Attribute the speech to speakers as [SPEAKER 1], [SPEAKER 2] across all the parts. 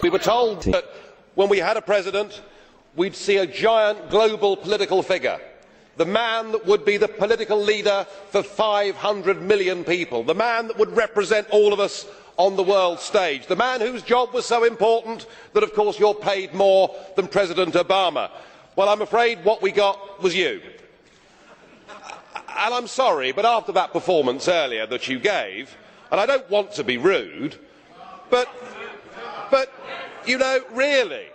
[SPEAKER 1] We were told that when we had a president, we'd see a giant global political figure, the man that would be the political leader for 500 million people, the man that would represent all of us on the world stage, the man whose job was so important that, of course, you're paid more than President Obama. Well, I'm afraid what we got was you. And I'm sorry, but after that performance earlier that you gave, and I don't want to be rude, but you know, really,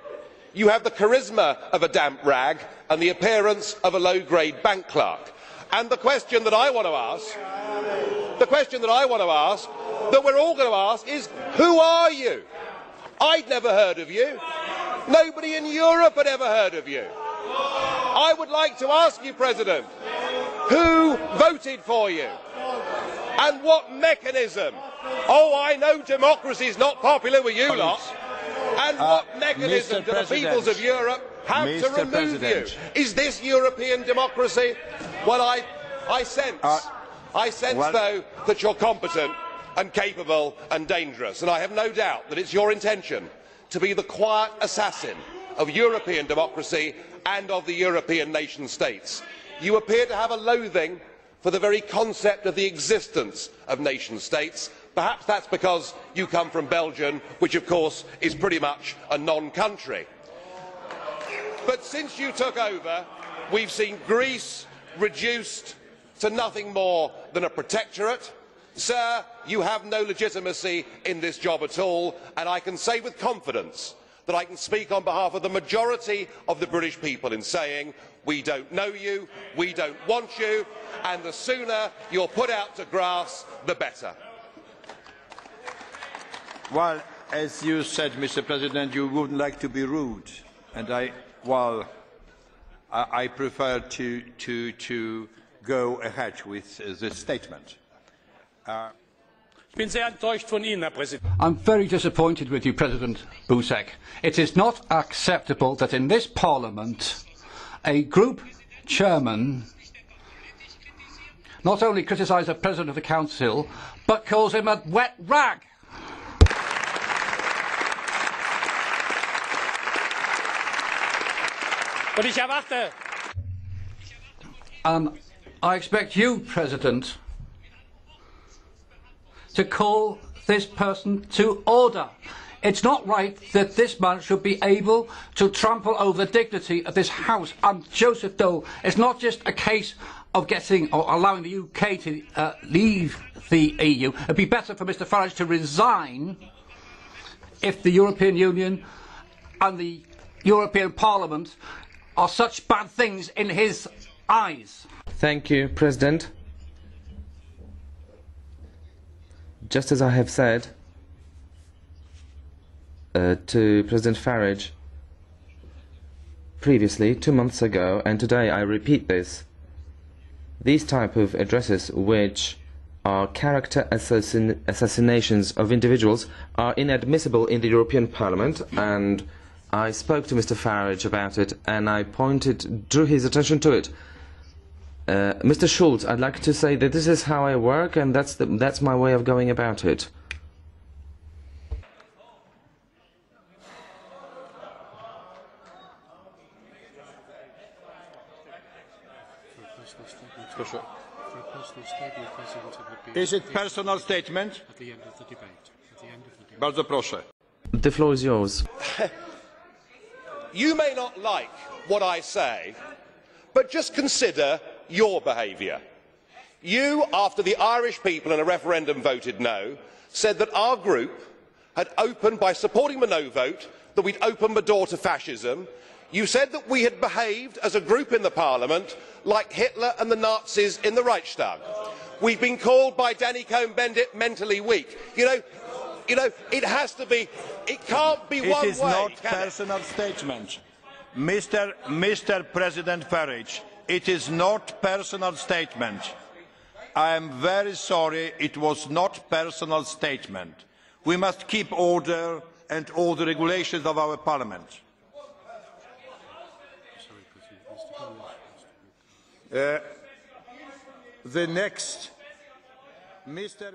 [SPEAKER 1] you have the charisma of a damp rag and the appearance of a low-grade bank clerk. And the question that I want to ask, that we're all going to ask is, who are you? I'd never heard of you. Nobody in Europe had ever heard of you. I would like to ask you, President, who voted for you? And what mechanism? Oh, I know democracy is not popular with you lot. And what mechanism do the peoples of Europe have to remove you? Is this European democracy? Well, I sense, though, that you're competent and capable and dangerous, and I have no doubt that it's your intention to be the quiet assassin of European democracy and of the European nation states. You appear to have a loathing for the very concept of the existence of nation states. Perhaps that's because you come from Belgium, which of course is pretty much a non-country. But since you took over, we've seen Greece reduced to nothing more than a protectorate. Sir, you have no legitimacy in this job at all, and I can say with confidence that I can speak on behalf of the majority of the British people in saying we don't know you, we don't want you, and the sooner you're put out to grass, the better.
[SPEAKER 2] Well, as you said, Mr. President, you wouldn't like to be rude, and I prefer to go ahead with this statement.
[SPEAKER 3] I'm very disappointed with you, President Buzek. It is not acceptable that in this Parliament a group chairman not only criticises the President of the Council, but calls him a wet rag. I expect you, President, to call this person to order. It's not right that this man should be able to trample over the dignity of this House. And Joseph Dole, it's not just a case of getting or allowing the UK to leave the EU. It'd be better for Mr Farage to resign if the European Union and the European Parliament are such bad things in his eyes.
[SPEAKER 4] Thank you, President. Just as I have said to President Farage previously, 2 months ago, and today I repeat this, these type of addresses, which are character assassinations of individuals, are inadmissible in the European Parliament, and I spoke to Mr Farage about it and I drew his attention to it. Mr Schulz, I'd like to say that this is how I work, and that's my way of going about it.
[SPEAKER 2] Is it personal statement?
[SPEAKER 5] At the end of the debate.
[SPEAKER 2] Bardzo proszę.
[SPEAKER 4] The floor is yours.
[SPEAKER 1] You may not like what I say, but just consider your behaviour. You, after the Irish people in a referendum voted no, said that our group had opened, by supporting the no vote, that we'd opened the door to fascism. You said that we had behaved as a group in the Parliament like Hitler and the Nazis in the Reichstag. We've been called by Danny Cohn-Bendit mentally weak. You know, it has to be, it can't be one way.
[SPEAKER 2] It is not personal statement. Mr. President Farage, it is not personal statement. I am very sorry, it was not personal statement. We must keep order and all the regulations of our Parliament. The next, Mr.